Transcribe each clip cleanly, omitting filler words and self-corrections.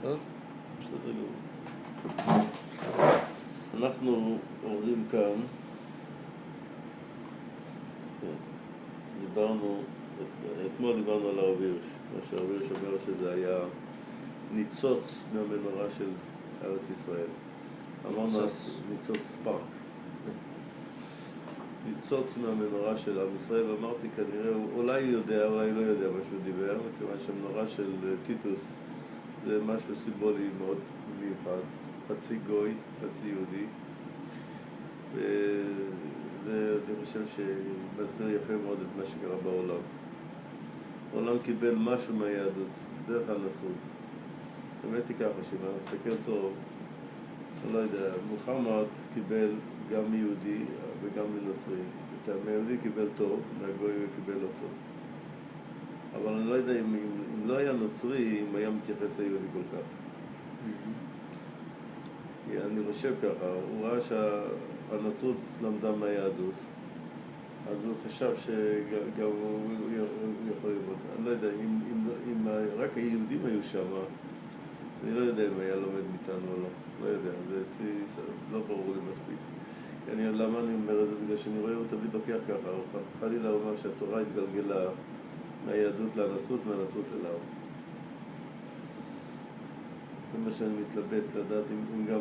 טוב. בסדר גמור. אנחנו אורזים כאן. אתמול דיברנו על הרב הירש. מה שהרב הירש אומר שזה היה ניצוץ מהמנורה של ארץ ישראל. אמרנו ניצוץ ספארק. ניצוץ מהמנורה של עם ישראל, ואמרתי כנראה, אולי יודע, אולי לא יודע מה שהוא דיבר, כיוון שהמנורה של טיטוס זה משהו סימבולי מאוד מיוחד, חצי גוי, חצי יהודי, וזה אני חושב שמסביר יפה מאוד את מה שקרה בעולם. העולם קיבל משהו מהיהדות, דרך הנצרות. באמת היא ככה, שאם אני מסתכל טוב, אני לא יודע, מוחמד קיבל גם מיהודי וגם מנוצרי. מהיהודי קיבל טוב, מהגוי הוא קיבל לא טוב. אבל אני לא יודע אם לא היה נוצרי, אם היה מתייחס ליהודי כל כך. אני חושב ככה, הוא ראה שהנצרות למדה מהיהדות, אז הוא חשב שגם הוא יכול ללמוד. אני לא יודע, אם רק היהודים היו שם, אני לא יודע אם היה לומד מאיתנו או לא. לא יודע, זה לא ברור לי מספיק. למה אני אומר את זה? בגלל שאני רואה הוא תמיד לוקח ככה, הוא חלילה אומר שהתורה התגלגלה מהיהדות לנצרות, מהנצרות אליו. זה מה שאני מתלבט לדעת אם גם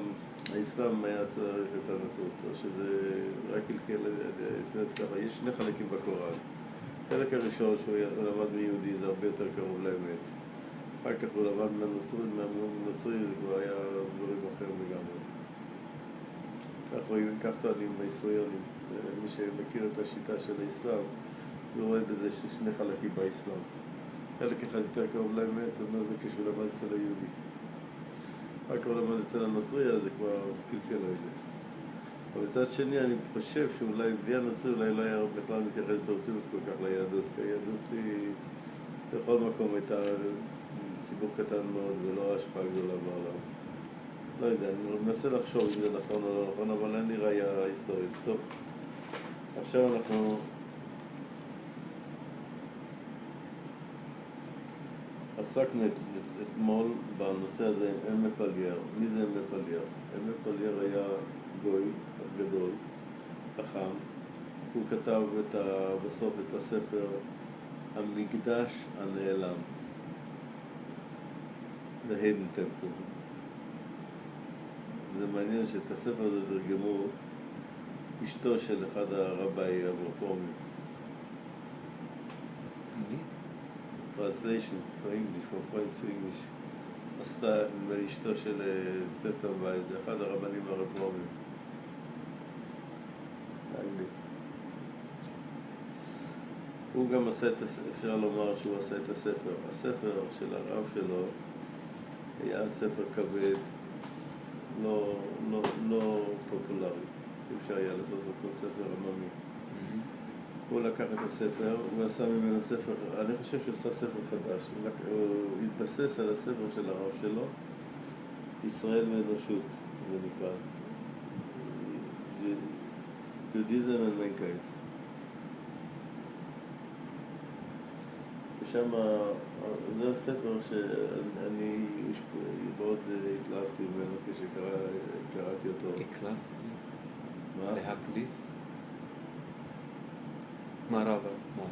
האסלאם היה צריך את הנצרות, או שזה רק קלקל, ככה, יש שני חלקים בקוראן. החלק הראשון שהוא למד מיהודי זה הרבה יותר קרוב לאמת. אחר כך הוא למד מהנוצרי, זה כבר היה דברים אחרים לגמרי. כך טוענים ההיסטוריונים, מי שמכיר את השיטה של האסלאם, הוא רואה בזה ששני חלקים באסלאם. חלק אחד יותר קרוב לאמת, זאת אומרת זה כשהוא למד אצל היהודי. רק הוא למד אצל הנוצרי, אז זה כבר קלקל לא יודע. אבל מצד שני, אני חושב שאולי בלי הנוצרי אולי לא היה בכלל מתייחס ברצינות כל כך ליהדות, כי היהדות היא בכל מקום הייתה ציבור קטן מאוד ולא השפעה גדולה בעולם. לא יודע, אני מנסה לחשוב אם זה נכון או לא נכון, אבל אין לי ראייה היסטורית. טוב, עכשיו אנחנו עסקנו אתמול בנושא הזה עם אמי פלייר. מי זה אמי פלייר? אמי פלייר היה גוי גדול, חכם. הוא כתב בסוף את הספר המקדש הנעלם, The Hidden Temple. זה מעניין שאת הספר הזה תרגמו אשתו של אחד הרביי הרפורמים. Translations for English, from French to English. עשתה אשתו של סטפן וייס, זה אחד הרבנים הרפורמים. הוא גם עשה את הספר, אפשר לומר שהוא עשה את הספר. הספר של הרב שלו היה ספר כבד, לא פופולרי. אפשר היה לעשות אותו ספר עממי. הוא לקח את הספר, הוא עשה ממנו ספר, אני חושב שהוא עשה ספר חדש. הוא התבסס על הספר של הרב שלו, ישראל ואנושות, זה נקרא. יהודיזם ומנקיינד. ושם, זה הספר שאני מאוד התלהבתי ממנו כשקראתי אותו. הקלפתי? מה? להקליף? מה רב? מה?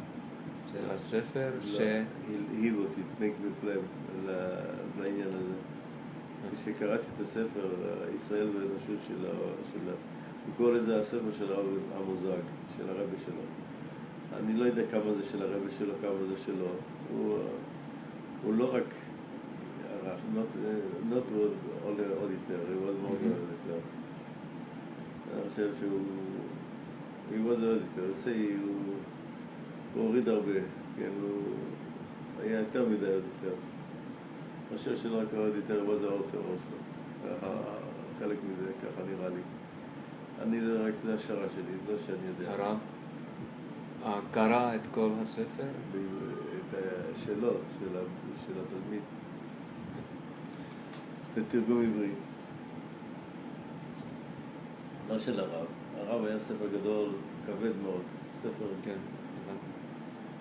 זה הספר ש... הלהיב אותי, תנק בפלם, לעניין הזה. כשקראתי את הספר, ישראל והאנושות של הוא קורא לזה הספר של הרב המוזג, של הרבי שלו. אני לא יודע כמה זה של הרבי שלו, כמה זה שלו. הוא לא רק ערך, not auditor, he was more than auditor. אני חושב שהוא... he was auditor, הוא הוריד הרבה, כן, הוא היה יותר מדי auditor. אני חושב שלא רק auditor, הוא was author also. חלק מזה, ככה נראה לי. אני רק, זה השערה שלי, לא שאני יודע. הרב? קרא את כל הספר? את שלו, של התלמיד. זה תרגום עברי. לא של הרב. הרב היה ספר גדול, כבד מאוד. ספר, כן.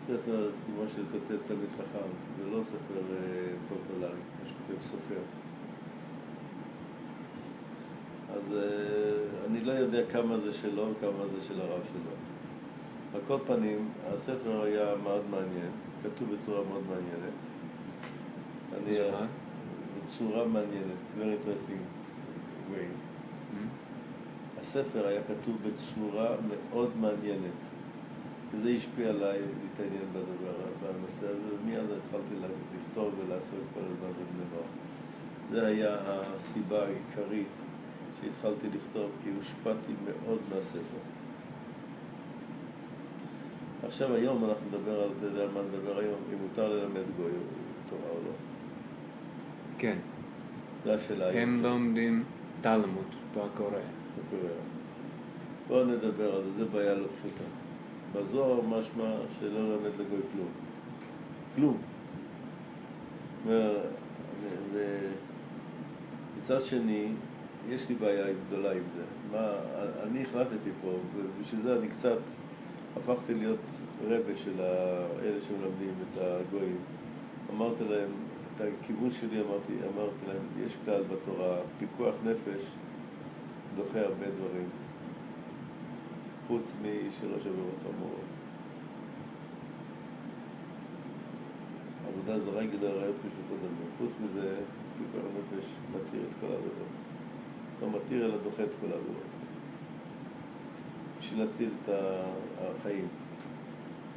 ספר כמו שכותב תלמיד חכם, ולא ספר פופולרי, כמו שכותב סופר. אז אני לא יודע כמה זה שלו וכמה זה של הרב שלו. על כל פנים, הספר היה מאוד מעניין, כתוב בצורה מאוד מעניינת. בצורה מעניינת, very interesting way. הספר היה כתוב בצורה מאוד מעניינת. וזה השפיע עליי להתעניין בנושא הזה, ומאז התחלתי לכתוב ולעשות כל הזמן בבני נוער. זה היה הסיבה העיקרית שהתחלתי לכתוב, כי הושפעתי מאוד מהספר. עכשיו היום אנחנו נדבר על, אתה יודע מה נדבר היום, אם מותר ללמד גוי תורה או לא. כן. זה השאלה היום. הם לומדים תלמוד בקוריאה. בואו נדבר על זה, זה בעיה לא פשוטה. בזוהר משמע שלא ללמד לגוי כלום. כלום. ומצד שני, יש לי בעיה גדולה עם זה. אני החלטתי פה, ובשביל זה אני קצת הפכתי להיות רבה של אלה שמלמדים את הגויים. אמרתי להם, את הכיוון שלי אמרתי להם, יש כלל בתורה, פיקוח נפש דוחה הרבה דברים. חוץ משלוש עבירות חמורות. עבודה זרה גילה ראיות משוקות דמים. חוץ מזה, פיקוח נפש מתיר את כל העבירות. לא מתיר אלא דוחה את כל העבירות. בשביל להציל את החיים.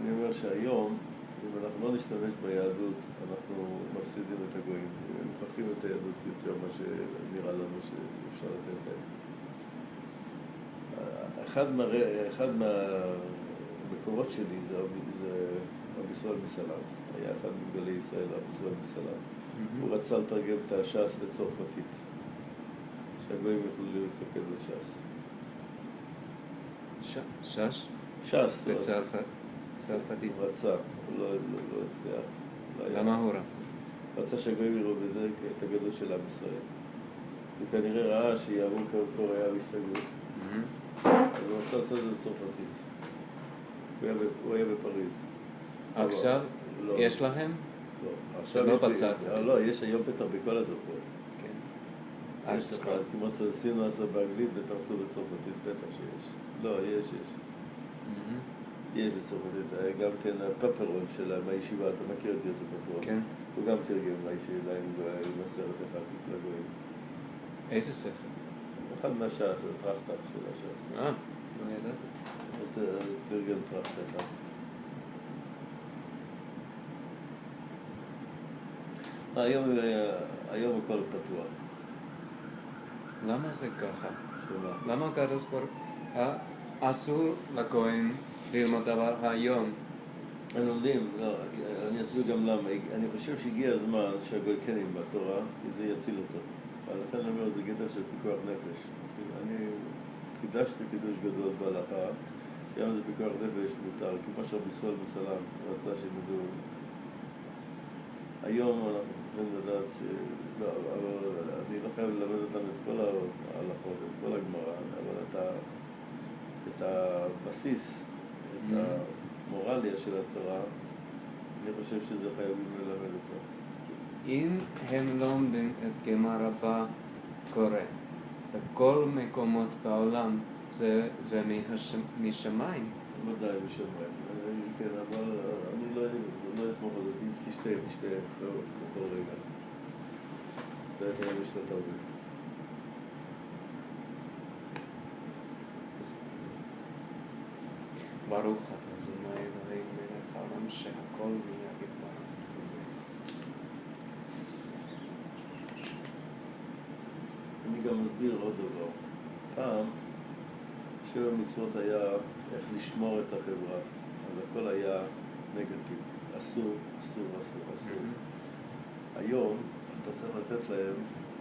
אני אומר שהיום, אם אנחנו לא נשתמש ביהדות, אנחנו מפסידים את הגויים. מוכרחים את היהדות יותר מה שנראה לנו שאפשר לתת להם. אחד מהמקורות שלי זה רבי ישראל מסלנט. היה אחד מגדולי ישראל, רבי ישראל מסלנט. הוא רצה לתרגם את הש"ס לצרפתית. שהגויים יוכלו להסתכל בש"ס. ש"ס? ש"ס. בצרפתית. הוא רצה, הוא לא הצליח. למה הוא רצה? רצה שהגויים יראו בזה את הגדול של עם ישראל. הוא כנראה ראה שיעבור קוריאה והשתגעו. אז הוא רצה לעשות את זה בצרפתית. הוא היה בפריז. עכשיו יש להם? לא. עכשיו בצרפתית. לא, יש היום בטח בכל הזרקות. כן. יש לך, כמו שעשינו עשה באנגלית, בטח עשו בצרפתית, בטח שיש. לא, יש. יש בצרפתית. גם כן הפפרון שלהם, הישיבה, אתה מכיר את יוסף פפרון? כן. הוא גם תרגם לישיבה עם הסרט אחד לגויים. איזה ספר? אחד מהש"ס, הטרחטק של הש"ס. לא ידעתי. תרגם טרחטק. היום הכל פתוח. למה זה ככה? שמה? למה הקדוש ברוך הוא אסור לכהן ללמוד דבר היום? הם לומדים, לא, אני אסביר גם למה. אני חושב שהגיע הזמן שהגוי כן ילמד בתורה, כי זה יציל אותו. ולכן אני אומר, זה גדר של פיקוח נפש. אני חידשתי חידוש גדול בהלכה, גם זה פיקוח נפש מותר, כמו שרבי ישראל מסלנט רצה שילמדו. היום אנחנו צריכים לדעת לא, אבל אני לא חייב ללמד אותם את כל ההלכות, את כל הגמרא, אבל את הבסיס, את המורליה של התורה, אני חושב שזה חייבים ללמד אותו. אם הם לומדים את גמרא בקוריאה, בכל מקומות בעולם זה משמיים. ודאי משמיים. כן, אבל אני לא אסמוך על זה. תשתה כל רגע. זה היה משנת הרבה. ברוך אתה אדוני אלוהינו מלך העולם שהכל נהיה בדברו. אני גם מסביר עוד דבר. פעם, שבע מצוות היה איך לשמור את החברה. אז הכל היה נגטיב. אסור. היום אתה צריך לתת להם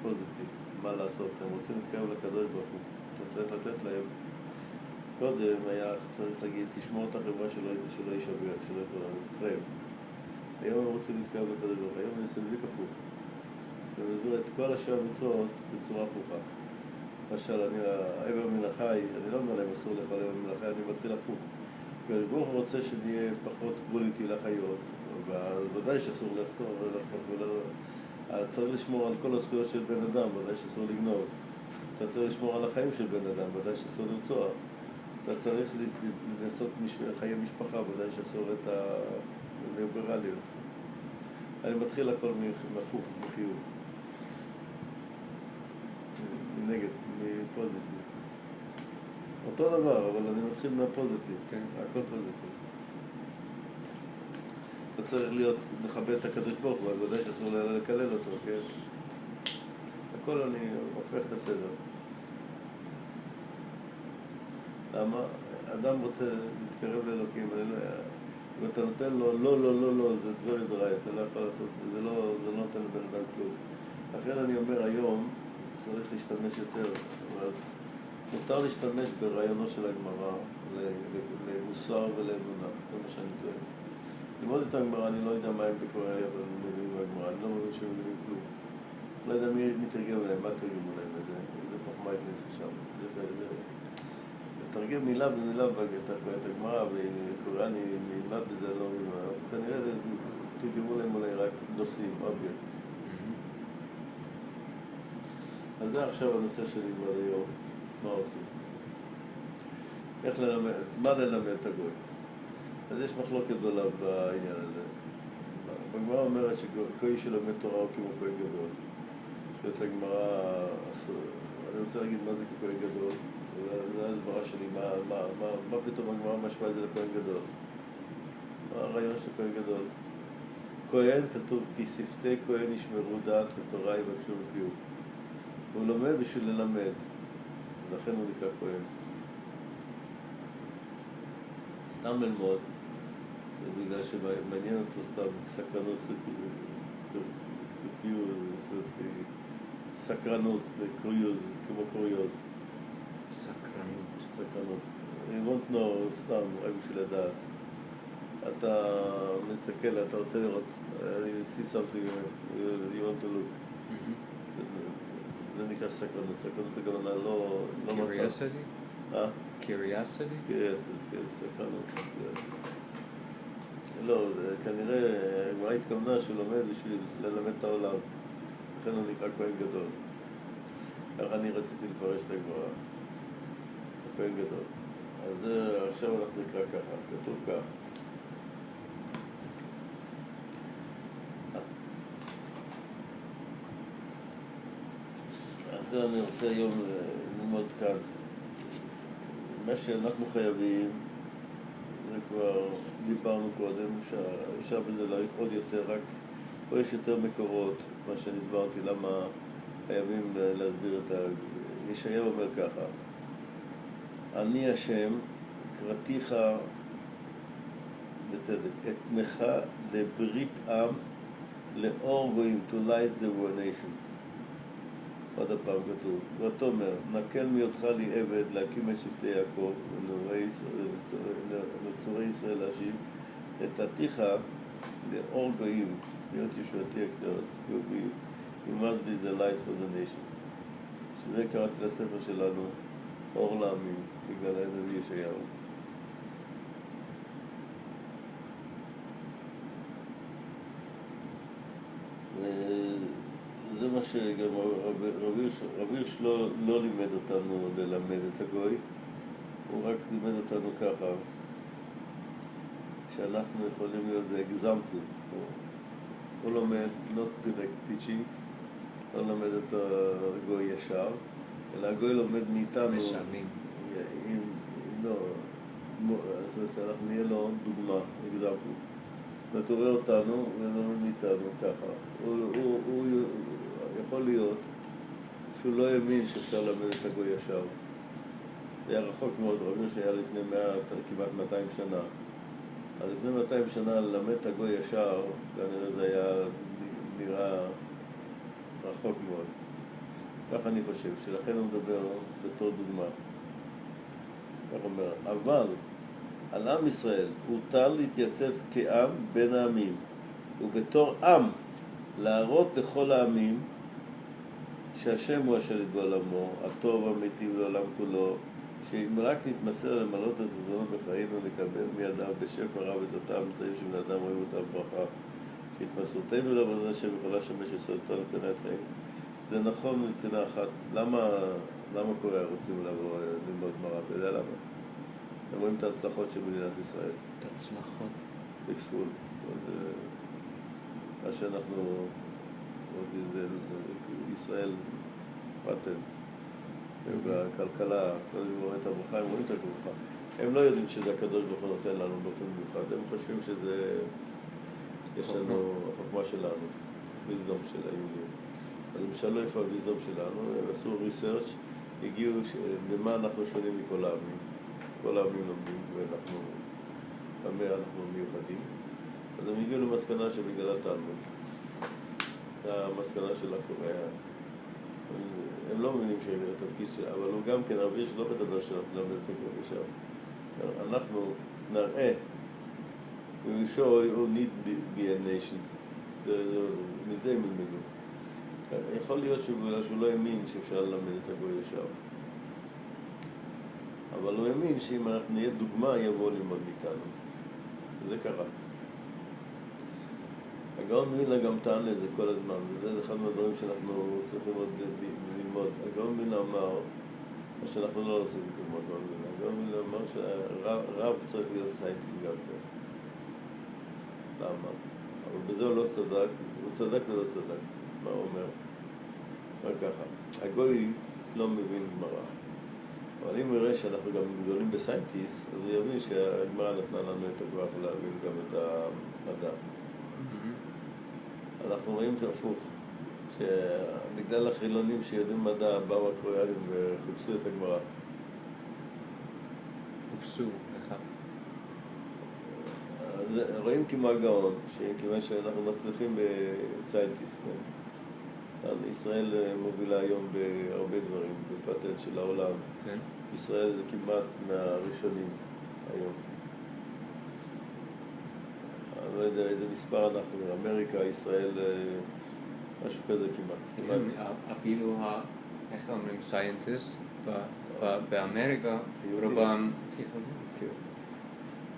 פוזיטיב. מה לעשות? הם רוצים להתקרב לקדוש ברוך הוא. אתה צריך לתת להם. קודם היה צריך להגיד, תשמור את החברה שלא יישבר, שלא יפרם. היום הם רוצים להתקרב לקדוש ברוך הוא. היום הם עושים בלי כפוך. הם מסביר את כל השבע מצוות בצורה הפוכה. למשל, העבר מן החי, אני לא אומר להם אסור לאכול עבר מן החי, אני מתחיל הפוך. והברוך רוצה שנהיה פחות גבוליטי לחיות, ודאי שאסור לחתוך, צריך לשמור על כל הזכויות של בן אדם, ודאי שאסור לגנוב. אתה צריך לשמור על החיים של בן אדם, ודאי שאסור לרצוח. אתה צריך לעשות חיי משפחה, ודאי שאסור את הליברליות. אני מתחיל הכל מהפוך, מחיוב. מנגד, מפוזיטיב. אותו דבר, אבל אני מתחיל מהפוזיטיב. כן. הכל פוזיטיב. אתה צריך לכבד את הקדוש ברוך הוא, אז ודאי שאסור לקלל אותו, כן? הכל אני הופך את הסדר. למה? אדם רוצה להתקרב לאלוקים, אם אתה נותן לו לא, זה דבר ידראי, אתה לא יכול לעשות, זה לא נותן לבן אדם כלום. לכן אני אומר היום, צריך להשתמש יותר, אז מותר להשתמש ברעיונו של הגמרא, למוסר ולאמונה, זה מה שאני טוען. ללמוד את הגמרא, אני לא יודע מה הם בקוראי, אבל הם מבינים בגמרא, אני לא מבין שהם מבינים כלום. לא יודע מי תרגם להם, מה תרגמו להם, איזה חוכמה הכניסו שם. לתרגם מילה במילה את הגמרא, וקוראי אני נלמד בזה, לא מבין מה. כנראה תרגמו להם אולי רק נושאים, אובייקט. אז זה עכשיו הנושא שלי כבר היום, מה עושים? איך ללמד, מה ללמד את הגוי? אז יש מחלוקת גדולה בעניין הזה. בגמרא אומרת שגוי שלומד תורה הוא כמו כהן גדול. שאת הגמרא, אני רוצה להגיד מה זה כהן גדול, זה ההסברה שלי, מה פתאום הגמרא משמע את זה לכהן גדול? מה הרעיון של כהן גדול? כהן כתוב כי שפתי כהן ישמרו דעת ותורה יבקשו ופיו. הוא לומד בשביל ללמד, ולכן הוא נקרא כהן. סתם ללמוד, בגלל שמעניין אותו סתם סקרנות, סקרנות, קוריוז, כמו קוריוז. סקרנות. You want know, סתם, רק בשביל לדעת. אתה מסתכל, אתה רוצה לראות, you see something, you want to look. זה נקרא סקרנות. סקרנות הכוונה לא מטרה. Curiosity? Curiosity? Curiosity, כן, סקרנות. לא, כנראה, הגמרא התכוונה שהוא לומד בשביל ללמד את העולם. לכן הוא נקרא כהן גדול. ככה אני רציתי לפרש את הגמרא. כהן גדול. אז עכשיו אנחנו נקרא ככה, כתוב כך. אז זה אני רוצה היום ללמוד כאן. מה שאנחנו חייבים, זה כבר דיברנו קודם, אפשר בזה להעריך עוד יותר, רק פה יש יותר מקורות, מה שנסברתי, למה חייבים להסביר את ישעיהו אומר ככה, אני השם, קראתיך בצדק, אתנך לברית עם, לאור גויים, to light the world nation. עוד הפעם כתוב, ותאמר, נקל מהיותך לי עבד להקים את שבטי יעקב ונצורי ישראל להשיב, נתתיך לאור גויים, להיות ישועתי אקסיוס, you must be the light for the nation. שזה קראתי לספר שלנו, אור לעמים, בגלל הנביא ישעיהו. זה מה שגם רבי הירש לא לימד אותנו ללמד את הגוי, הוא רק לימד אותנו ככה, שאנחנו יכולים להיות זה example. הוא לומד not direct teaching, לא לומד את הגוי ישר, אלא הגוי לומד מאיתנו. משלמים. לא, זאת אומרת, אנחנו נהיה לו דוגמה, example. ואתה רואה אותנו ולומד מאיתנו ככה. הוא יכול להיות שהוא לא האמין שאפשר ללמד את הגוי ישר. זה היה רחוק מאוד, רבי שהיה לפני כמעט 200 שנה. אז לפני 200 שנה ללמד את הגוי ישר, כנראה זה היה נראה רחוק מאוד. כך אני חושב, שלכן הוא מדבר בתור דוגמה. כך אומר, אבל על עם ישראל הותר להתייצב כעם בין העמים, ובתור עם להראות לכל העמים שהשם הוא אשר יתגאל עמו, הטוב המיטיב לעולם כולו, שאם רק נתמסר למלות את עזרנו בחיינו נקבל מידיו בשפע רב את אותם אמצעים שבני אדם רואים אותם ברכה, שהתמסרותנו לעבודת השם יכולה לשמש יסודתנו לקנאת חיים. זה נכון מבחינה אחת. למה קוריאה רוצים לבוא ללמוד גמרא? אתה יודע למה? הם רואים את ההצלחות של מדינת ישראל. את הצלחות. בקסקול. מה שאנחנו, ישראל פטנט, ובכלכלה, כל הזמן רואים את הברכה, הם רואים את הברכה. הם לא יודעים שזה הקדוש ברוך הוא נותן לנו באופן מיוחד, הם חושבים שזה, יש לנו החוכמה שלנו, ויזדום של היהודים. אז הם שאלו איפה הוויזדום שלנו, הם עשו ריסרצ', הגיעו במה אנחנו שונים מכל העמים. כל העמים לומדים, ואנחנו, אנחנו מיוחדים. אז הם הגיעו למסקנה שבגלל התלמוד. המסקנה של הקוריאה. הם לא מבינים שהתפקיד שלה, אבל הוא גם כן, רבי שלא מדבר שאנחנו נלמד את הכל ישר. אנחנו נראה, we show you need be a nation. מזה הם ילמדו. יכול להיות שהוא לא האמין שאפשר ללמד את הגוי ישר. אבל הוא האמין שאם אנחנו נהיה דוגמה, יבוא ללמוד מאיתנו. וזה קרה. הגאון מווילנה גם טען את זה כל הזמן, וזה אחד מהדברים שאנחנו צריכים עוד ללמוד. הגאון מווילנה אמר, מה שאנחנו לא עושים כמו הגאון מווילנה. הגאון מווילנה אמר שהרב צריך להיות סיינטיסט גם כן. למה? אבל בזה הוא לא צדק, הוא צדק ולא צדק. מה הוא אומר? אומר ככה, הגוי לא מבין גמרא. אבל אם הוא יראה שאנחנו גם גדולים בסיינטיסט, אז הוא יבין שהגמרא נתנה לנו את הכוח להבין גם את המדע. אנחנו רואים שהפוך, שבגלל החילונים שיודעים מדע, באו הקוריאנים וחיפשו את הגמרא. חיפשו, איך? רואים כמו הגאון, שכיוון שאנחנו מצליחים בסיינטיסט, ישראל מובילה היום בהרבה דברים, בפטנט של העולם. כן. ישראל זה כמעט מהראשונים היום. אני לא יודע איזה מספר אנחנו, אמריקה, ישראל, משהו כזה כמעט. אפילו, איך אומרים, סיינטיסט, באמריקה, רובם... כן.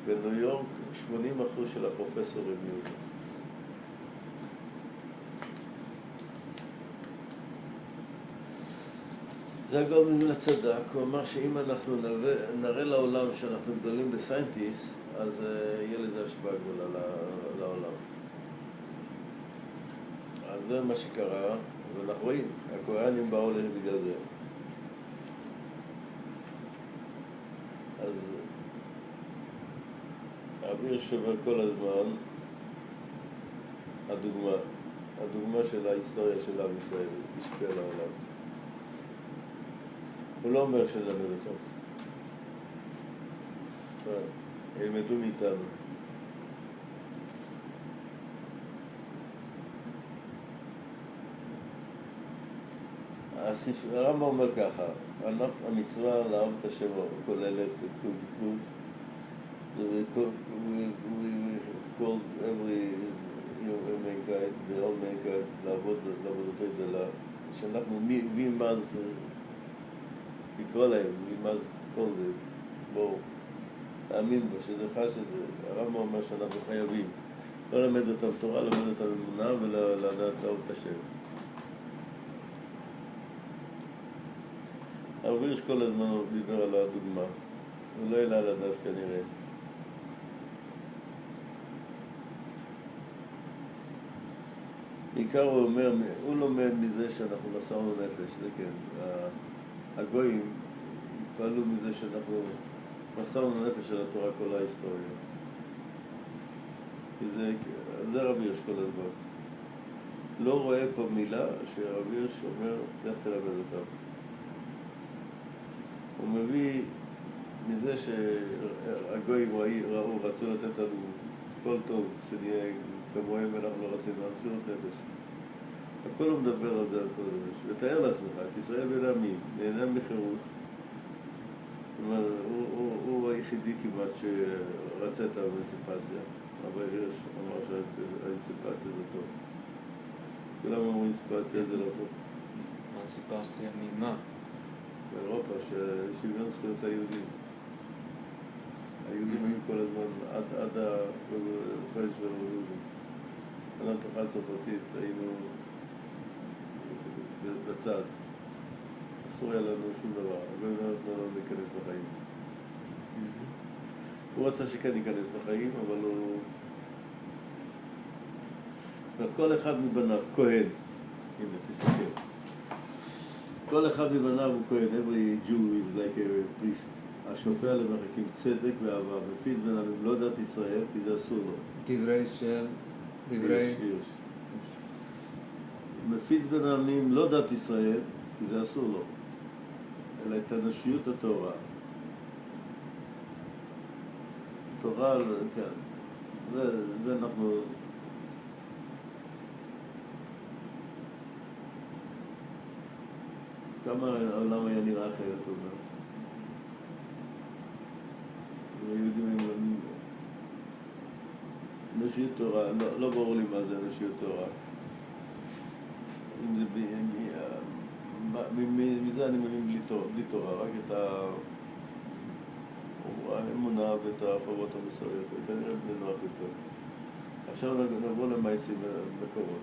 בניו יורק 80% של הפרופסורים יהודים. זה גם מן הצדק, הוא אמר שאם אנחנו נראה לעולם שאנחנו גדולים בסיינטיסט, אז יהיה לזה השפעה גדולה לעולם. אז זה מה שקרה, ואנחנו רואים, הקוריאנים באו להם בגלל זה. אז אביר שובר כל הזמן הדוגמה של ההיסטוריה של עם ישראל, השפיעה לעולם. הוא לא אומר שנלמד אותם. ילמדו מאיתנו. הרמב"ם אומר ככה, המצווה לאהוב את השם כוללת כלות, we called every mankind, the whole mankind, לעבודתו גדולה, שאנחנו מי מאז לקרוא להם, מי מאז כל זה, בואו, להאמין בו, שזה חש שזה, הרמב"ם אומר שאנחנו חייבים לא ללמד אותם תורה, ללמד אותם אמונה ולדעת לאהוב את השם. הרב הירש כל הזמן דיבר על הדוגמה, הוא לא העלה לדעת כנראה. בעיקר הוא אומר, הוא לומד מזה שאנחנו מסרנו נפש, זה כן, הגויים התפעלו מזה שאנחנו מסרנו נפש של התורה כל ההיסטוריה. זה רב הירש כל הזמן. לא רואה פה מילה שרב הירש אומר, תלך תלמד אותם. הוא מביא מזה שהגויים רצו לתת לנו כל טוב, שנהיה כמוהם ואנחנו לא רצינו, המסירות נפש. הכל הוא מדבר על זה על כל נפש. ותאר לעצמך, את ישראל בין העמים, נהנה מחירות. הוא היחידי כמעט שרצה את האמנסיפציה. רבי הירש אמר שהאמנסיפציה זה טוב. כולם אמרו אמנסיפציה זה לא טוב. אמנסיפציה ממה? באירופה, ששוויון זכויות ליהודים. היהודים היו כל הזמן עד הפרנץ' רבולושן. עד המהפכה הצרפתית היינו בצד. אסור היה לנו שום דבר, הגוי לא נתנו לנו להיכנס לחיים. הוא רצה שכן ייכנס לחיים, אבל הוא... וכל אחד מבניו, כהן, הנה תסתכל. כל אחד מבניו הוא כהן, every Jew is like a priest. השופע למחכים צדק ואהבה, מפיץ בין עמים לא דת ישראל, כי זה אסור לו. דברי של... דברי... הירש. מפיץ בין העמים לא דת ישראל, כי זה אסור לו, אלא את אנושיות התורה. תורה, כן, זה אנחנו... כמה העולם היה נראה אחרת, הוא אומר. אם היהודים היו מאמינים אנושיות תורה, לא ברור לי מה זה אנושיות תורה. אם זה... מזה אני מבין בלי תורה, רק את האמונה ואת החובות המוסריות, וכנראה בני נוח יותר. עכשיו נעבור למעשים מקורות.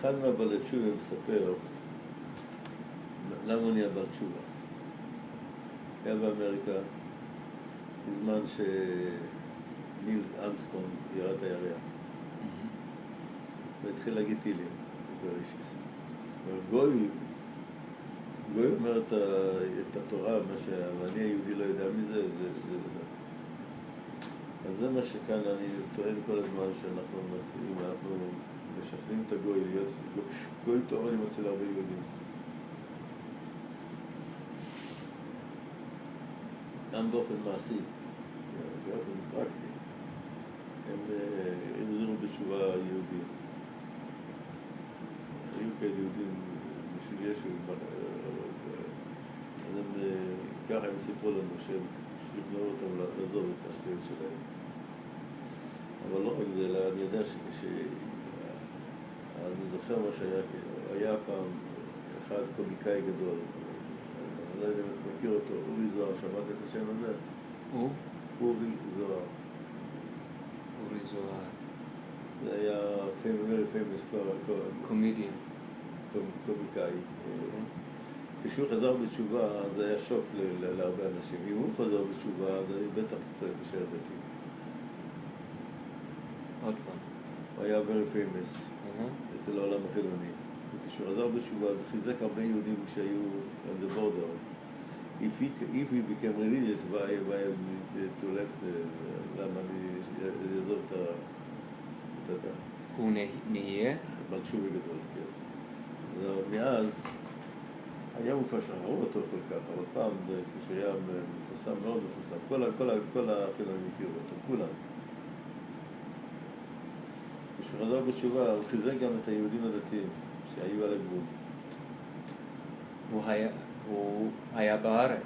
אחד מהבעלי תשובה מספר למה הוא נהיה בעל תשובה. היה באמריקה בזמן שניל אמסטרונג ירד הירח והתחיל להגיד טילים בבראשיס. גוי אומר את התורה, ואני היהודי לא יודע מזה, אז זה מה שכאן אני טוען כל הזמן שאנחנו מציעים, אנחנו משכנעים את הגוי להיות גוי טוב, אני מציע להרבה יהודים. גם באופן מעשי, באופן פרקטי, הם החזירו בתשובה יהודים. היו כאלה יהודים בשביל ישו, אז הם ככה הם סיפרו לנו ששכנעו אותם לעזוב את השפיות שלהם. אבל לא רק זה, אלא אני יודע אני זוכר מה היה פעם אחד קומיקאי גדול, אני לא יודע אם אתה מכיר אותו, אורי זוהר, שמעת את השם הזה? אורי זוהר. אורי זוהר. זה היה very famous קומדיאן. קומיקאי. כשהוא חזר בתשובה, זה היה שוק להרבה אנשים. אם הוא חזר בתשובה, אז אני בטח צריך להישאר דתי. עוד פעם. הוא היה very famous אצל העולם החילוני. וכשהוא חזר בתשובה, זה חיזק הרבה יהודים שהיו on the border. If he became religious, why to left, למה אני אעזוב את הדת? הוא נהיה? בעל תשובה גדול, כן. מאז, היום הוא כבר שחררו אותו כל כך, אבל פעם, כשהיה מפורסם, מאוד מפורסם, כל החילונים הכירו אותו, כולם. כשהוא חזר בתשובה, הוא חיזק גם את היהודים הדתיים שהיו על הגבול. הוא היה בארץ.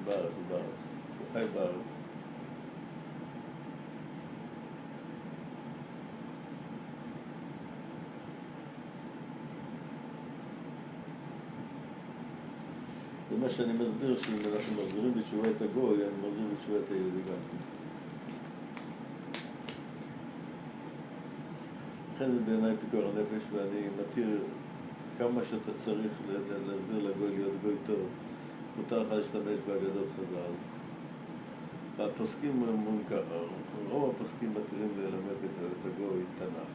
בארץ, הוא חי בארץ. זה מה שאני מסביר, שאם אנחנו מחזירים בתשובה את הגוי, אני מחזיר בתשובה את היהודי גם. לכן זה בעיניי פיקוח הנפש, ואני מתיר כמה שאתה צריך להסביר לגוי להיות גוי טוב. מותר לך להשתמש באגדות חז"ל. הפוסקים אומרים ככה, רוב הפוסקים מתירים ללמד את הגוי תנ"ך.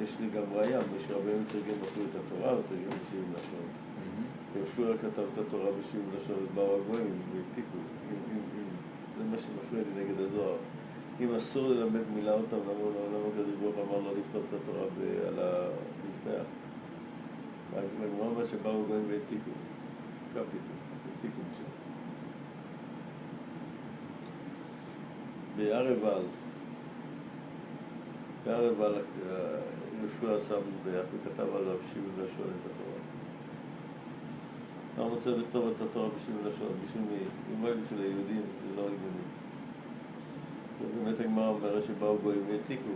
יש לי גם ראיה, מי שרבים תרגם אפילו את התורה, הוא תרגם ב70 לשון. יהושע כתב את התורה ב70 לשון, באו הגויים והעתיקו. זה מה שמפריע לי נגד הזוהר. אם אסור ללמד מילה אותם, למה הקדוש ברוך הוא אמר לא לכתוב את התורה על המזבח? והגמרא מה שבאו הגויים והעתיקו. קפיטו, העתיקו משם. בערב יהושע עשה מזבח וכתב עליו 70 לשון את התורה. למה רוצה לכתוב את התורה בשביל לשון? בשביל מי? אם רק בשביל היהודים, זה לא הגיוני. ובאמת הגמרא אומרת שבאו גויים והעתיקו.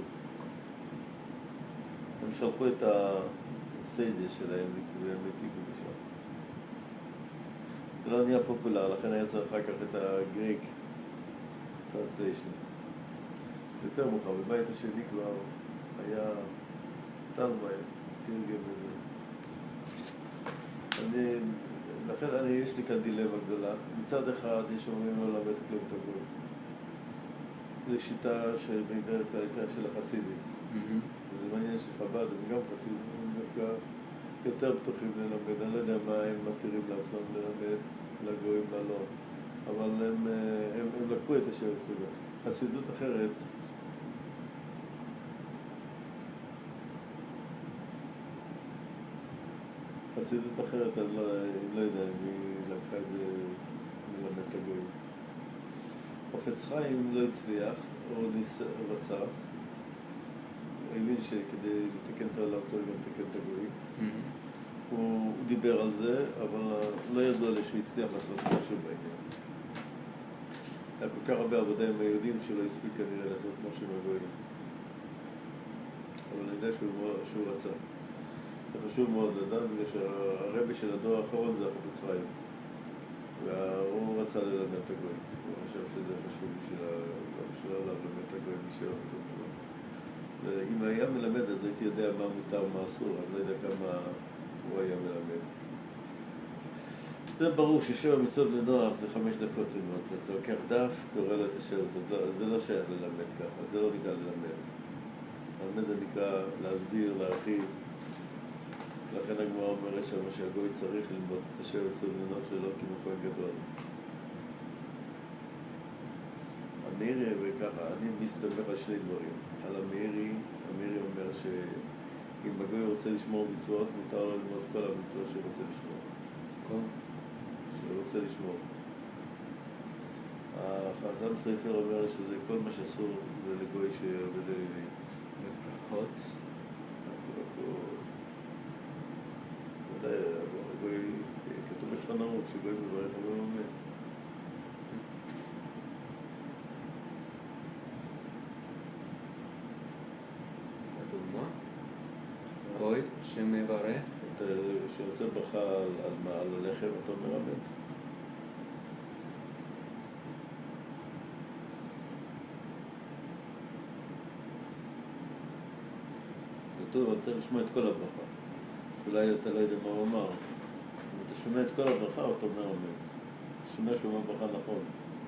הם שלחו את הסייג'ה שלהם והם העתיקו בשם. זה לא נהיה פופולר, לכן היה צריך אחר כך את הגריק טרנסליישן. זה יותר מאוחר, בבית השני כבר היה תלמי, תרגם לזה. לכן יש לי כאן דילמה גדולה. מצד אחד יש אומרים לא למד כלום את הגוי. זו שיטה שבדרך כלל הייתה של החסידים. וזה מעניין שחב"ד הם גם חסידים, הם דווקא יותר פתוחים ללמד. אני לא יודע מה הם מתירים לעצמם ללמד, לגויים מה לא. אבל הם לקחו את השם הזה. חסידות אחרת, אני לא יודע אם היא לקחה את זה ללמד את הגויים. חפץ חיים לא הצליח, או רצה. הוא הבין שכדי לתקן את העולם צריך גם לתקן את הגויים. הוא דיבר על זה, אבל לא ידוע לי שהוא הצליח לעשות משהו בעניין. היה כל כך הרבה עבודה עם היהודים שלא הספיק כנראה לעשות משהו עם הגויים. אבל אני יודע שהוא רצה. זה חשוב מאוד לדעת, בגלל שהרבי של הדור האחרון זה החפץ חיים. והוא רצה ללמד את הגויים. הוא חושב שזה חשוב בשביל העולם ללמד את הגויים בשביל לעשות את הגויים. ואם היה מלמד אז הייתי יודע מה מותר ומה אסור, אני לא יודע כמה הוא היה מלמד. זה ברור ששבע מצוות בנוח זה 5 דקות ללמוד. אתה לוקח דף, קורא לו את השבע, זה לא שייך ללמד ככה, זה לא נקרא ללמד. ללמד זה נקרא להסביר, להרחיב. לכן הגמרא אומרת שמה שהגוי צריך ללמוד את השבע מצוות בנוח שלו כמו כהן גדול. המאירי וככה, אני מסתמך על 2 דברים. על המאירי אומר שאם הגוי רוצה לשמור מצוות, מותר לו ללמוד כל המצוות שהוא רוצה לשמור. שהוא רוצה לשמור. החז"ל ספר אומר שזה כל מה שאסור זה לגוי שעובד אלילי. בברכות. ודאי, הגוי, כתוב בשולחן ערוך שגוי מברך אבל לא אומר. הדוגמה? גוי שמברך? שעושה ברכה על מה? על הלחם, אתה אומר אמן. אתה רוצה לשמוע את כל הברכה. אולי אתה לא יודע מה הוא אמר. אם אתה שומע את כל הברכה, אתה אומר אמן. אתה שומע שהוא אומר ברכה נכון.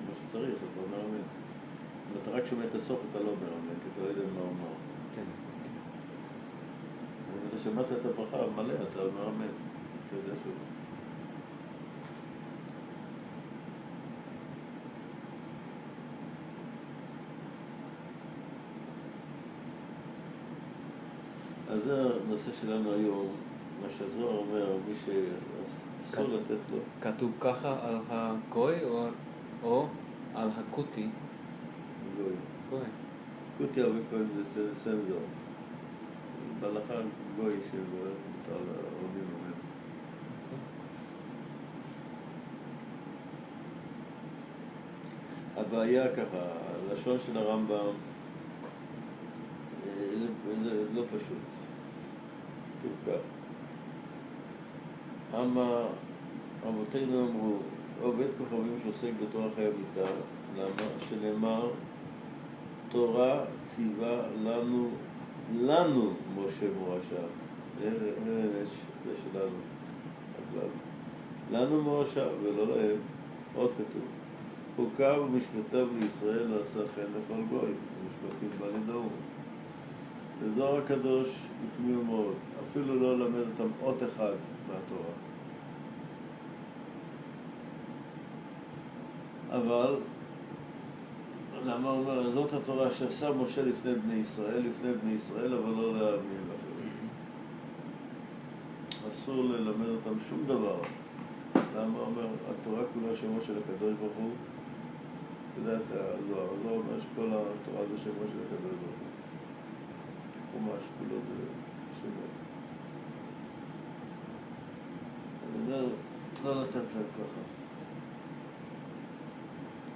מה שצריך, אתה אומר אמן. אם אתה רק שומע את הסוף, אתה לא אומר אמן, כי אתה לא יודע מה הוא אמר. כן. אם אתה שמעת את הברכה מלא, אתה אומר אמן. אתה יודע שהוא. אז זה הנושא שלנו היום, מה שהזוהר אומר, מי שאסור לתת לו. כתוב ככה על הגוי או על הקוטי? גוי. גוי. קוטי הרבה פעמים זה סנזור. בהלכה גוי שמותר לעולים ממנו. הבעיה ככה, הלשון של הרמב"ם זה לא פשוט. כתוב כך. רבותינו אמרו, עובד כוכבים שעוסק בתורה חי המיתה, למה? שנאמר, תורה ציווה לנו משה מורשה. זה שלנו, הכלל. לנו מורשה ולא להם. עוד כתוב. חוקיו ומשפטיו לישראל לא עשה חן לכל גוי, ומשפטים בא לדאוג. וזוהר הקדוש החמיר מאוד, אפילו לא למד אותם אות אחד מהתורה. אבל, למה הוא אומר, זאת התורה שעשה משה לפני בני ישראל, אבל לא לעמים אחרים. אסור ללמד אותם שום דבר. למה הוא אומר, התורה כולה שמו של הקדוש ברוך הוא, אתה יודע את הזוהר, הזוהר אומר שכל התורה זה שמו של הקדוש ברוך הוא. חומש, כולו זה שמו. אני אומר, לא לתת להם ככה.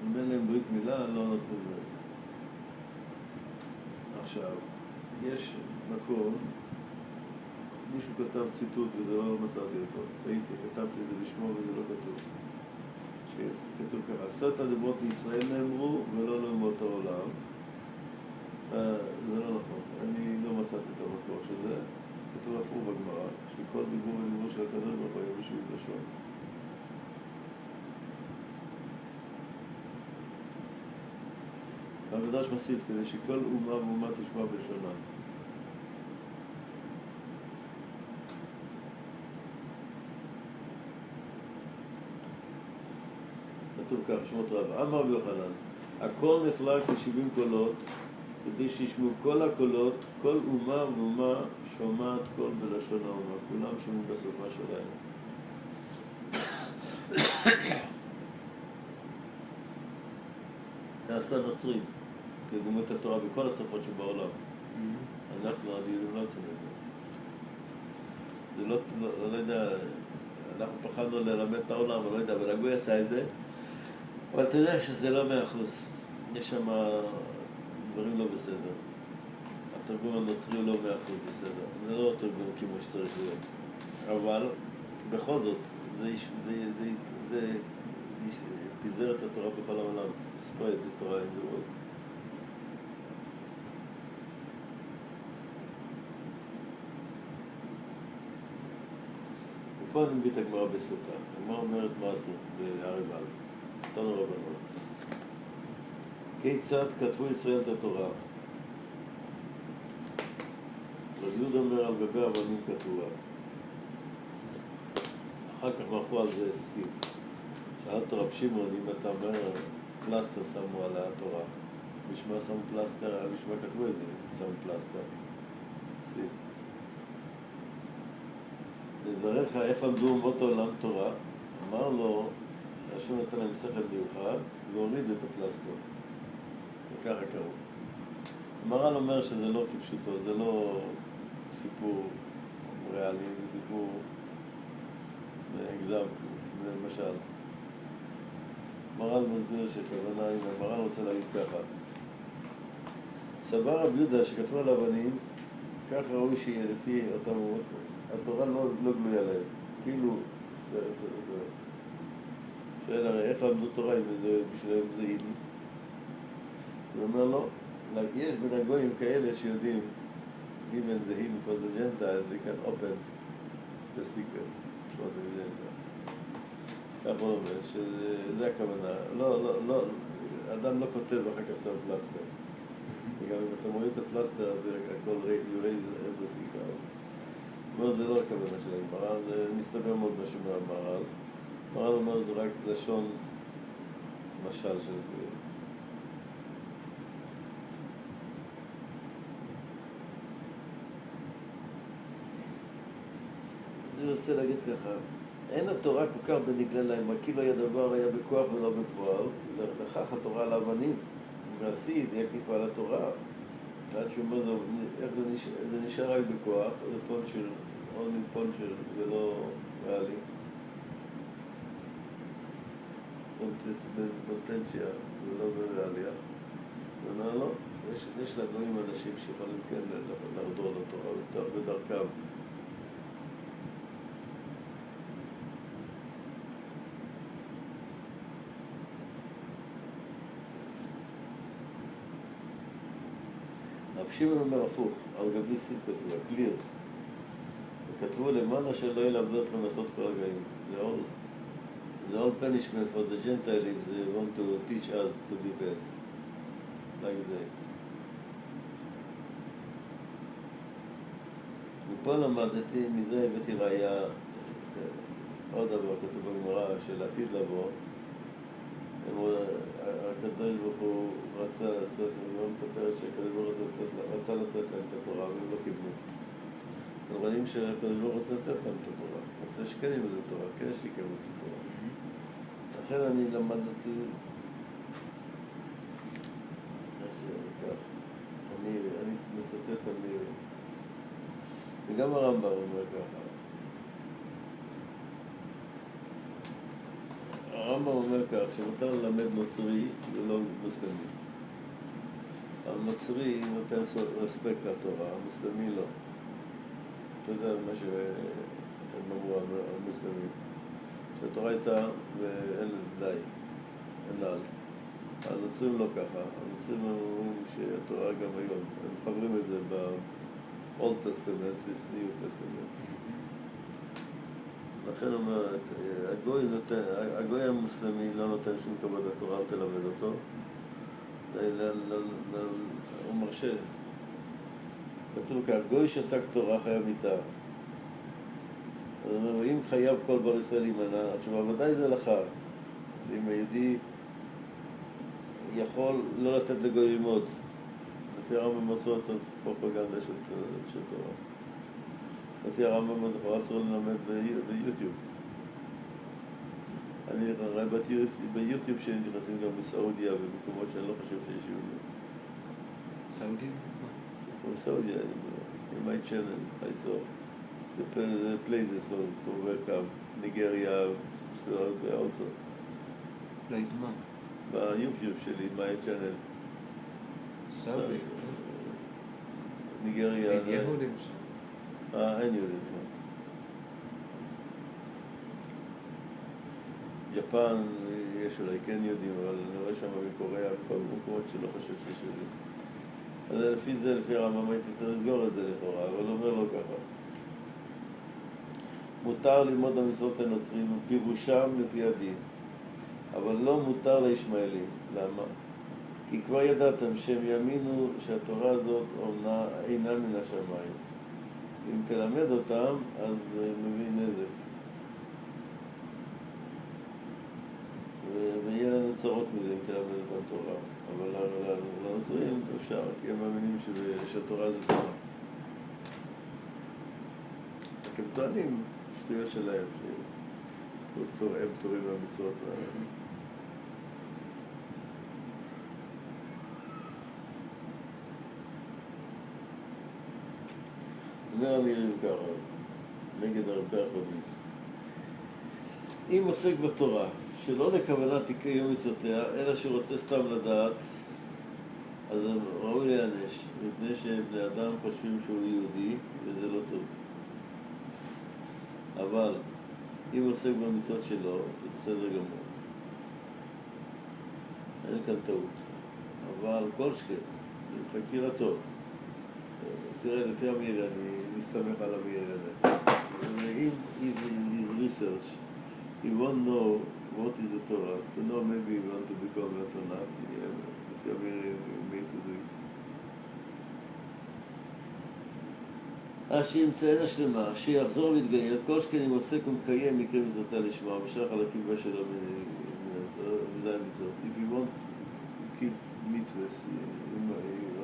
אם אין להם ברית מילה, לא נותנים להם. עכשיו, יש מקום, מישהו כתב ציטוט וזה לא מצאתי אותו. ראיתי, כתבתי את זה בשמו וזה לא כתוב. שכתוב ככה, 10 הדיברות לישראל נאמרו ולא לאומות העולם. זה לא נכון, אני לא מצאתי את המקור של זה. כתוב הפוך בגמרא, שכל דיבור ודיבור של הקדוש ברוך הוא היה בשביל לשון. המדרש מוסיף כדי שכל אומה ואומה תשמע בלשונה. כתוב כך, שמות רב, אמר רבי יוחנן, הכל נחלק ל70 קולות, כדי שישמעו כל הקולות, כל אומה ואומה שומעת קול בלשון האומה, כולם שומעים בשפה שלהם. זה עשו הנוצרים, תרגמו את התורה בכל השפות שבעולם. אנחנו היהודים לא עושים את זה. זה לא יודע, אנחנו פחדנו ללמד את העולם, אני לא יודע, אבל הגוי עשה את זה. אבל אתה יודע שזה לא 100%. יש שם דברים לא בסדר. התרגום הנוצרי לא 100% בסדר. זה לא תרגום כמו שצריך להיות. אבל בכל זאת, זה פיזר את התורה בכל העולם. ספרד את התורה עם דברות. ופה אני מביא את הגמרא בסוטה. הגמרא אומרת מה עשו בהר-עיבל. תנו רבנו. כיצד כתבו ישראל את התורה? רבי יהודה אומר על גבי אבנים כתובה. אחר כך מלכו על זה סיב. שאל אותו רב שמעון, אם אתה אומר פלסטר שמו על התורה. בשמה שמו פלסטר, בשמה כתבו את זה, שמו פלסטר. סיב. לדבריך, איך למדו אומות העולם תורה? אמר לו, השם נתן להם שכל מיוחד, והוריד את הפלסטר. וככה קראו. המהר"ל אומר שזה לא כפשוטו, זה לא סיפור ריאלי, זה סיפור הגזם, זה למשל. המהר"ל מסביר שכוונה, אם המהר"ל רוצה להגיד ככה. סבר רב יהודה שכתבו על אבנים, ככה ראוי שיהיה לפי אותם אומות. התורה לא גלויה להם. כאילו, שואל הרי איך למדו תורה אם בשבילם זה עידן? הוא אומר לו, יש בין הגויים כאלה שיודעים, even the hidden for the Gentiles, they can open the secret for the Gentiles. כך הוא אומר, שזה הכוונה. לא, אדם לא כותב ואחר כך שם פלסטר. וגם אם אתה מוריד את הפלסטר, אז הכל you raise everything out. הוא אומר, זה לא הכוונה של הגמרא, זה מסתבר מאוד משהו מהמהר"ל. המהר"ל אומר, זה רק לשון משל של... אני רוצה להגיד ככה, אין התורה כל כך בנגלה להם, כאילו היה דבר היה בכוח ולא בפועל, לכך התורה על האבנים, והסיד, היה כיפה על התורה, עד שהוא אומר, איך זה נשאר רק בכוח, זה פון של, עוד מפון של, ולא ריאלי. בפוטנציה ולא בריאליה. הוא אומר, לא, יש לגויים אנשים שיכולים כן לחדור לתורה בדרכם. רב שמעון אומר הפוך, על גבי סיד כתוב, קליר. וכתבו למען אשר לא ילמדו אתכם לעשות כל הגויים. זה all punishment for the Gentiles if they want to teach us to be bad. like that. ופה למדתי, מזה הבאתי ראיה, עוד דבר כתוב בגמרא של עתיד לבוא. הקדוש ברוך הוא רצה, הגמרא מספרת שהקדוש ברוך הוא רצה לתת להם את התורה והם לא קיבלו. אנחנו רואים שהקדוש ברוך הוא רוצה לתת להם את התורה, רוצה שכן ילמדו את התורה, כן שיקבלו את התורה. לכן אני למדתי כך, אני מסתת על מי, וגם הרמב"ם אומר ככה. הרמב"ם אומר כך, שמותר ללמד נוצרי ולא מוסלמי. הנוצרי נותן רספקט לתורה, המוסלמי לא. אתה יודע מה שהם אמרו המוסלמים, שהתורה הייתה ואין די, אין על. הנוצרים לא ככה, הנוצרים אומרים שהתורה גם היום, הם מחברים את זה ב-Old Testament ו-New Testament. לכן אומרת, הגוי המוסלמי לא נותן שום כבוד לתורה, אל תלמד אותו. הוא מרשה. כתוב כך, גוי שעסק תורה חייב מיתה. זאת אומרת, אם חייב כל בר ישראל להימנע, התשובה ודאי זה לך. אם היהודי יכול לא לתת לגוי ללמוד. לפי הרמב"ם אסור לעשות פרופגנדה של תורה. לפי הרמב"ם אסור ללמד ביוטיוב. אני רואה ביוטיוב שהם נכנסים גם בסעודיה ובמקומות שאני לא חושב שיש יהודים. סעודיה? From Saudi, in my channel, I saw the places for welcome, Nigeria, Saudi also. ראית מה? ביוטיוב שלי, my channel. סעודיה? ניגריה. אין יהודים שם. אין יהודים שם. יפן יש אולי כן יהודים, אבל אני רואה שם בקוריאה, בכל מקומות שלא חושב שיש יהודים. אז לפי זה, לפי הרמב"ם הייתי צריך לסגור את זה לכאורה, אבל הוא אומר לו ככה. מותר ללמוד המצוות הנוצרים פירושם לפי הדין, אבל לא מותר לישמעאלים. למה? כי כבר ידעתם שהם יאמינו שהתורה הזאת אינה מן השמיים. אם תלמד אותם, אז מביא נזק. ויהיה לנו צרות מזה אם תלמד אותם תורה. אבל לנוצרים אפשר, כי הם מאמינים שהתורה זה תורה. רק הם טוענים שטויות שלהם, שהם פטורים מהמצוות. אומר המילים ככה, נגד הרבה אחרונים. אם עוסק בתורה, שלא לכוונת תקיים מצוותיה, אלא שרוצה סתם לדעת, אז ראוי להיענש, מפני שבני אדם חושבים שהוא יהודי, וזה לא טוב. אבל אם עוסק במצוות שלו, זה בסדר גמור. אין כאן טעות. אבל כל שכן, עם חקירתו. תראה, לפי המיר, אני מסתמך על המיר הזה. אם his research, he won't know what is the Torah, to know maybe he want to become a Torah, לפי המיר, he made to do it. שימצאנה השלמה, שיחזור ויתגייר, כל שכן אם עוסק ומקיים מקרה מצוותיה לשמה, בשאר חלקים בה שלו מזה המצוות. If you want to keep mitzvahs, אם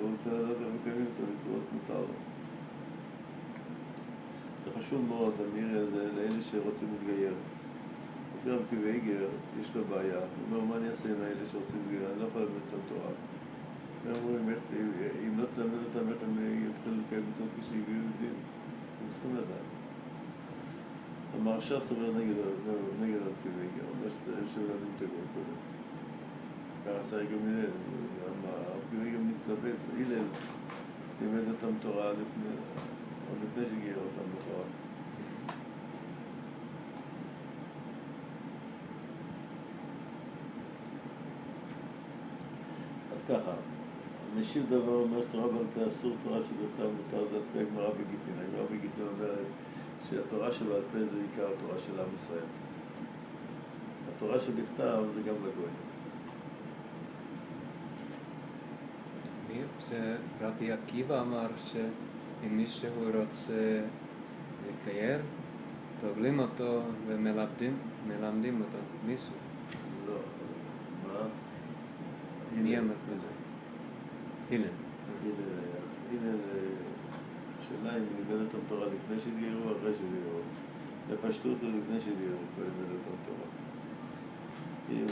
הוא רוצה לדעת איך מקיימים את המצוות, מותר לו. זה חשוב מאוד, המירי הזה, לאלה שרוצים להתגייר. לפי רב קיוויגר, יש לו בעיה. הוא אומר, מה אני אעשה עם האלה שרוצים להתגייר? אני לא יכול ללמד את התורה. הם אומרים, אם לא תלמד אותם, איך הם יתחילו לקיים מצוות כשיגיעו יהודים? הם צריכים לדעת. המהרש"א סובר נגד רב קיוויגר, אומר שהם לומדים את הגוי קודם. כך עשה גם הלל, הרב קיוויגר מתלבט, הלל לימד אותם תורה עוד לפני שגייר אותם בתורה. אז ככה, משיב דבר אומר שתורה בעל פה אסור, תורה שבכתב מותר, זה על פי הגמרא בגיטין. הגמרא בגיטין אומרת שהתורה שבעל פה זה עיקר התורה של עם ישראל. התורה שבכתב זה גם לגויים. זה רבי עקיבא אמר שאם מישהו רוצה להתגייר, טובלים אותו ומלמדים אותו. מישהו. לא, מה? מי אמר בזה? הלל. הלל, השאלה אם לימד אותם תורה לפני שגיירו או אחרי שגיירו. בפשטות או לפני שגיירו, כבר לימד אותם תורה. אם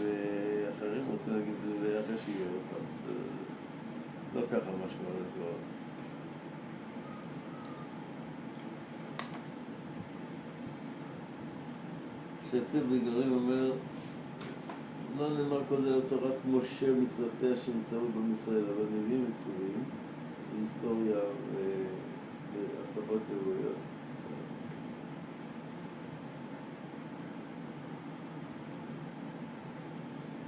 אחרים רוצים להגיד זה אחרי שגיירו אותם. לא ככה משמע לדבר. שצל בגרים אומר לא נאמר כל זה לתורת משה מצוותיה שנצטרו בעם ישראל, אבל נביאים וכתובים, היסטוריה והבטחות נבואיות.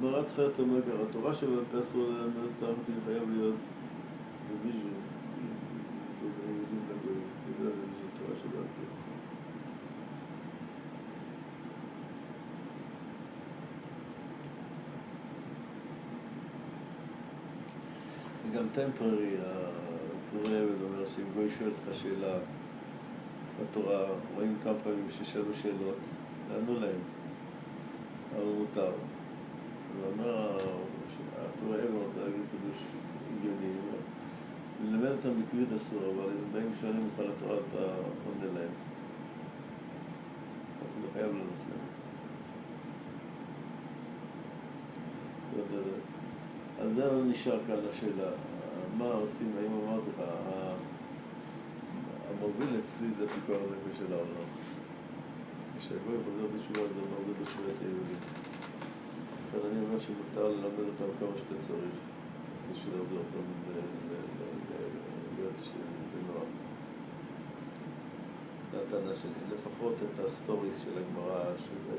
מר"ד זכרת אומר ככה, התורה שבעל פה אסור ללמד אותם, כי חייב להיות בביז'ן, בין היהודים לגויים, וזה ביז'ן תורה שבעל פה. וגם טמפררי, הפורי עבד אומר שאם גוי שואל אותך שאלה בתורה, רואים כמה פעמים ששאלו שאלות, לענו להם, אבל מותר. הוא אומר, הפורי עבד רוצה להגיד חידוש הגיוני, ללמד אותם בקביעות אסור, אבל אם באים שואלים אותך לתורה, אתה עונה להם. אתה חייב לענות להם. אז זה נשאר כאן לשאלה, מה עושים, האם אמרתי לך, המוביל אצלי זה פיקוח הנפש של העולם. כשהגוי חוזר בתשובה, זה אומר זה בשורת היהודים. לכן אני אומר שמותר ללמד אותם כמה שאתה צריך, בשביל לעזור אותם להיות בנועם. זה הטענה שלי, לפחות את הסטוריס של הגמרא, שזה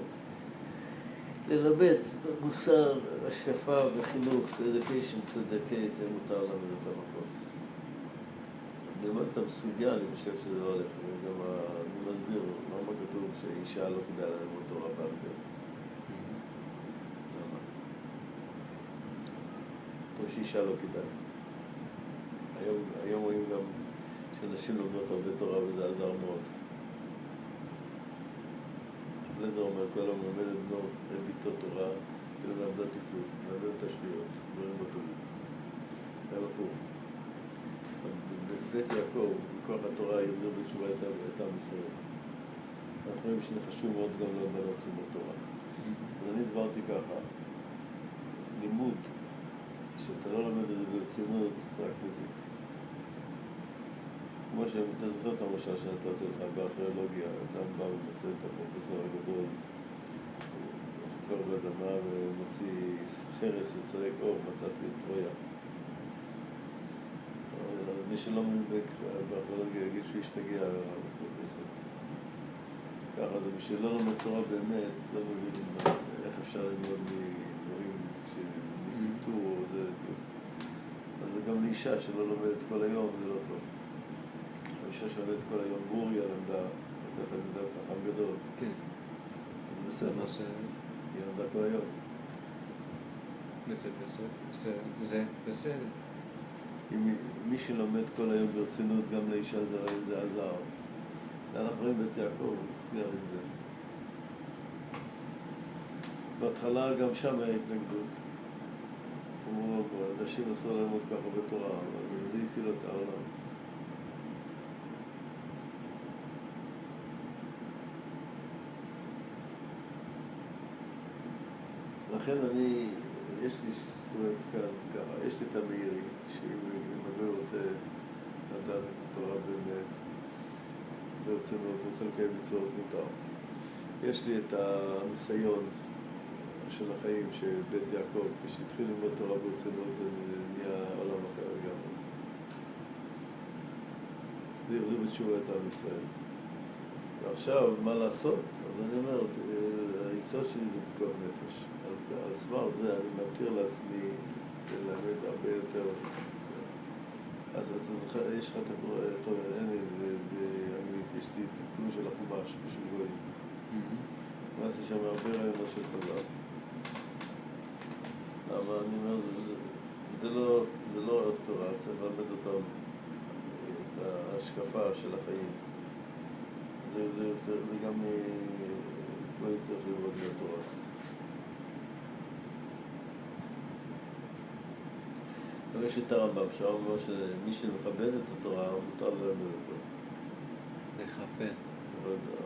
ללמד מוסר, השקפה וחינוך, education to educate, זה מותר ללמד אותם הכל. ללמד אותם סוגיה, אני חושב שזה לא הולך, וגם אני מסביר מה כתוב שאישה לא כדאי ללמוד תורה בעל פה. למה? טוב שאישה לא כדאי. היום רואים גם שנשים לומדות הרבה תורה וזה עזר מאוד. לזה אומר, כל היום מלמד את בנו, את ביתו תורה, ולמד תפלות, מלמד את השטויות, דברים לא טובים. זה הפוך. בבית יעקב, מכוח התורה, יחזיר בתשובה את עם ישראל. אנחנו רואים שזה חשוב מאוד גם לבנות לימוד תורה. אז אני הסברתי ככה, לימוד, שאתה לא למד את זה ברצינות, זה רק מזיק. כמו שאתה זוכר את המשל שנתתי לך בארכיאולוגיה, אדם בא ומצא את הפרופסור הגדול, חופר באדמה ומוציא חרס וצועק, מצאתי את טרויה. מי שלא מבין בארכיאולוגיה יגיד שהוא השתגע הפרופסור. ככה זה, מי שלא לומד תורה באמת, לא מבין איך אפשר ללמוד מדברים שניתור או זה. אז זה גם לאישה שלא לומדת כל היום, זה לא טוב. האישה שעובדת כל היום בוריה למדה, הייתה תלמידת חכם גדול. כן. זה בסדר. היא למדה כל היום. זה בסדר. אם מי שלומד כל היום ברצינות, גם לאישה זה עזר. אנחנו רואים בית יעקב, הוא הצליח עם זה. בהתחלה גם שם היה התנגדות. אמרו, נשים אסור ללמוד ככה בתורה, אבל זה הציל את העולם. לכן יש לי ככה, יש לי את המאירי, שאם אני רוצה לדעת את התורה באמת, ברצינות, רוצה לקיים מצוות מותר. יש לי את הניסיון של החיים שבית יעקב, כשהתחיל ללמוד תורה ברצינות, זה נהיה עולם אחר לגמרי. זה יחזיר בתשובה את עם ישראל. ועכשיו, מה לעשות? אז אני אומר, היסוד שלי זה פיקוח נפש. על סמך זה אני מתיר לעצמי ללמד הרבה יותר. אז אתה זוכר, יש לך את הקורא, טוב, אין לי, זה באנגלית, יש לי תיקון של החומש בשביל גויים. עשיתי שם הרבה רעיונות של חז"ל. אבל אני אומר, זה לא תורה, צריך ללמד אותם את ההשקפה של החיים. זה גם לא יצטרך ללמוד מהתורה. אבל יש את הרמב"ם, שאומר שמי שמכבד את התורה, מותר ללמד אותו. לכבד.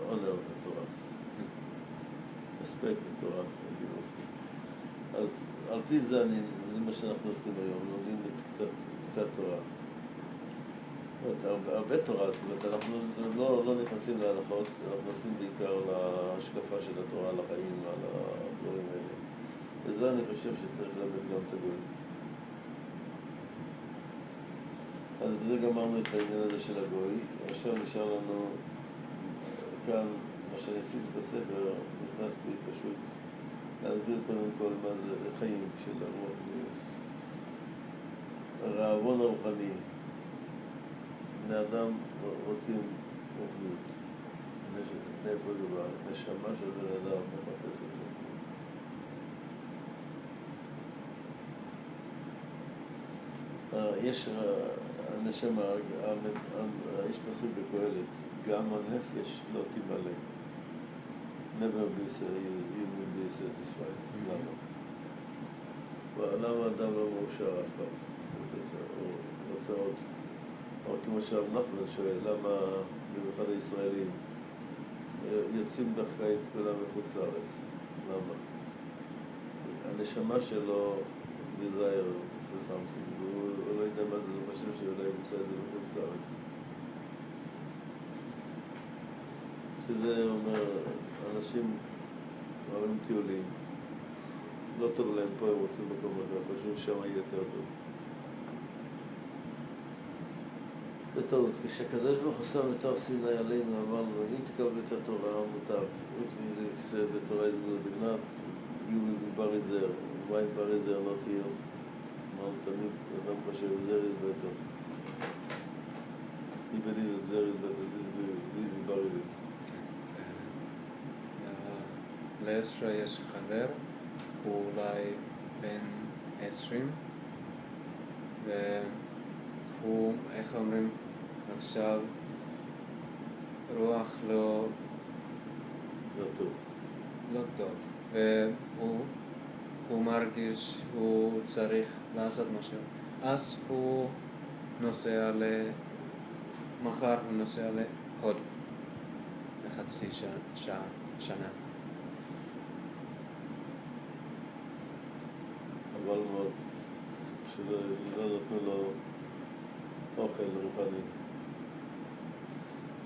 עונר את התורה. אספקט את התורה. אז על פי זה מה שאנחנו עושים היום, לומדים קצת תורה. הרבה תורה, זאת אומרת, אנחנו לא נכנסים להלכות, אנחנו נכנסים בעיקר להשקפה של התורה, לחיים, על הדברים האלה. וזה אני חושב שצריך ללמד גם את הגויים. אז בזה גמרנו את העניין הזה של הגוי. עכשיו נשאר לנו כאן, מה שאני עשיתי בספר, נכנסתי פשוט להסביר קודם כל מה זה חיים של הרוחניות. הרעבון הרוחני. בני אדם רוצים רוחניות. מאיפה זה בא? נשמה של בן אדם מחפשת רוחניות. יש הנשמה, יש פסוק בקהלת, גם הנפש לא תמלא. never be satisfied. למה? למה אדם לא מאושר אף פעם? או הוצאות. או כמו שהרב נחמן שואל, למה במיוחד הישראלים יוצאים בקיץ כולם מחוץ לארץ? למה? הנשמה שלו desire for something, והוא לא יודע מה זה, הוא חושב שאולי הוא עושה את זה מחוץ לארץ. שזה אומר, אנשים אוהבים טיולים, לא טוב להם פה, הם רוצים מקום אחר, חושבים שם יהיה יותר טוב. זה טעות, כשהקדוש ברוך הוא שם את הר סיני עלינו, אמרנו, אם תקבל את התורה, מוטב. If the Torah is good or not, you will be buried there. Why buried there, not here? אמרנו, תמיד אדם חושב, there is better. He believed that there is better, this is buried. לאשרה יש חבר, הוא אולי בן 20, והוא, איך אומרים, עכשיו רוח לא טוב. לא טוב, והוא מרגיש שהוא צריך לעשות משהו. אז הוא נוסע מחר הוא נוסע להודו לחצי שנה. אבל מאוד, שלא נתנו לו אוכל רוחני.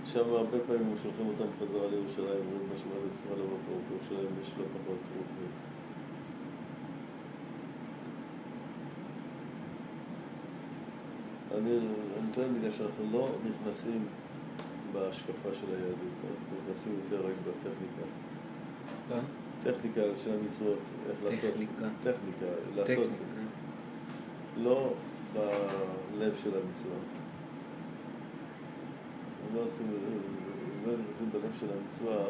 שם הרבה פעמים שולחים אותם חזרה לירושלים, אומרים משהו מה זה צריכה לבוא פה, בירושלים יש לא פחות רוחני. אני טוען בגלל שאנחנו לא נכנסים בהשקפה של היהדות, אנחנו נכנסים יותר רק בטכניקה. טכניקה של המצוות, איך לעשות. טכניקה, לעשות. לא בלב של המצווה. אם לא נכנסים בלב של המצווה,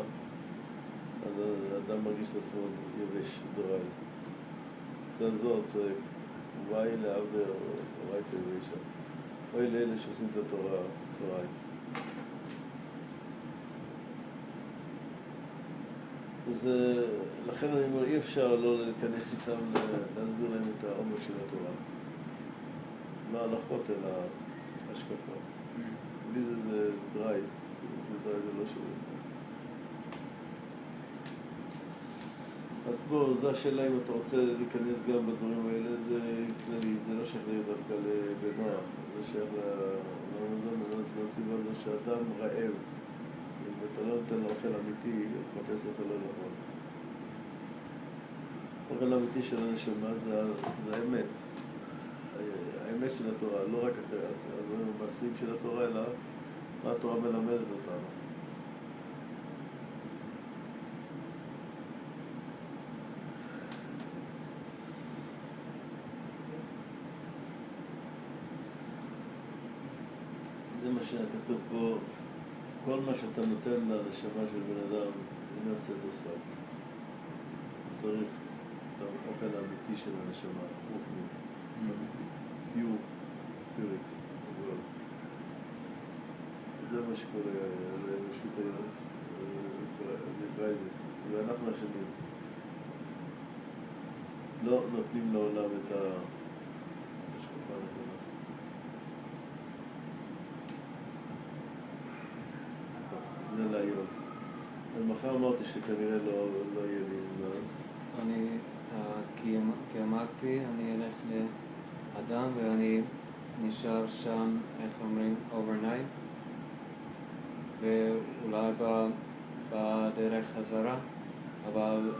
אז האדם מרגיש את עצמו יבש, דרעי. זה זוהר צועק, וואי לעבדר, וואי תלבישה. אוי לאלה שעושים את התורה, דרעי. אז לכן אני אומר, אי אפשר לא להיכנס איתם, להסביר להם את העומק של התורה. לא הלכות, אלא השקפה. בלי זה דרעי, זה לא שווה. אז פה, זו השאלה אם אתה רוצה להיכנס גם בדברים האלה, זה כללי, זה לא שייך דווקא לבנוח, זה שייך למזון, לסיבה הזו שאדם רעב. אם אתה לא נותן לו אוכל אמיתי, הוא מחפש אוכל לא נכון. אוכל אמיתי של הנשמה זה האמת. האמת של התורה, לא רק הדברים המעשיים של התורה, אלא מה התורה מלמדת אותנו. זה מה שכתוב פה. כל מה שאתה נותן לנשמה של בן אדם, אינו satisfied. צריך את האוכל האמיתי של הנשמה, רוחני, אמיתי, pure spirit, world. זה מה שקורה לאנושות היום, זה קרייזיס, ואנחנו אשמים. לא נותנים לעולם את השקפה הנכונה. זה להיום. ומחר אמרתי שכנראה לא יהיה לי זמן. כי אמרתי, אני אלך לאדם ואני נשאר שם, איך אומרים, overnight, ואולי בדרך חזרה, אבל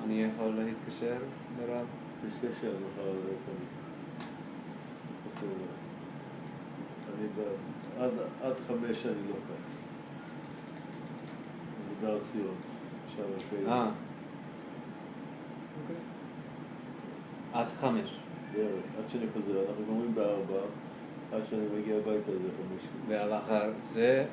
אני יכול להתקשר לרב? תתקשר מחר לכאן. בסדר. עד 5 אני לא כאן. אני בהר ציון. שם אחרי... אוקיי. עד 5. עד שאני חוזר. אנחנו גומרים ב4. עד שאני מגיע הביתה זה 5. ולאחר זה